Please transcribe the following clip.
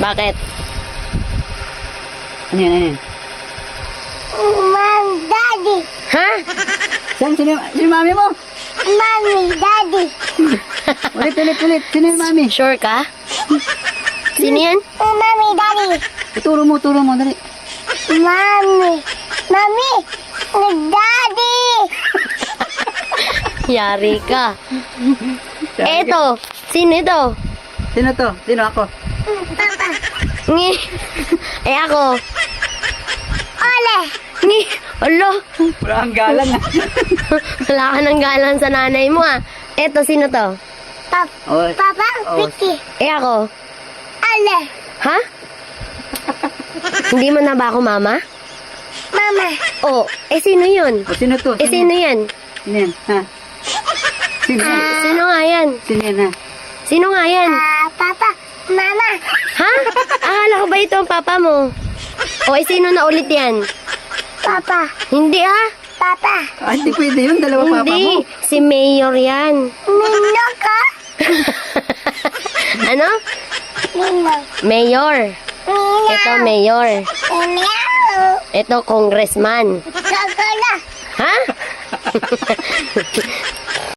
Bakit? Ano yan, ano yan? Mom, Daddy. Ha? Sino mami mo? Mommy, Daddy. Ulit. Sino yung mami? Sure ka? Sino yan? Mommy, Daddy. Turo mo, dali. Mommy. Mommy. Daddy. Yari ka. Eto. Sino ito? Sino to? Sino ako? Papa. Ngi. Eh ako. Ole. Ngi. Alo. Wala kang galang ah. Wala ka ng galang sa nanay mo ah. Eto, sino to? Oh, Papa, Oh. Vicky. Eh ako. Ale. Ha? Hindi mo na ba ako mama? Mama. Oh, eh sino yun? sino to? Eh sino yan? Sino yan? Ha? Sino yan? Sino nga yan? Sino yan ha? Sino nga yan? Papa. Mama. Ha? Akala ko ba ito ang papa mo? O eh sino na ulit yan? Papa. Hindi ah. Papa. Ah, hindi pwede yun. Dalawa papa mo. Hindi. Si Mayor yan. Nino ka? Ano? Nino. Mayor. Nino. Ito Mayor. Nino. Ito Congressman. Gagala. Ha?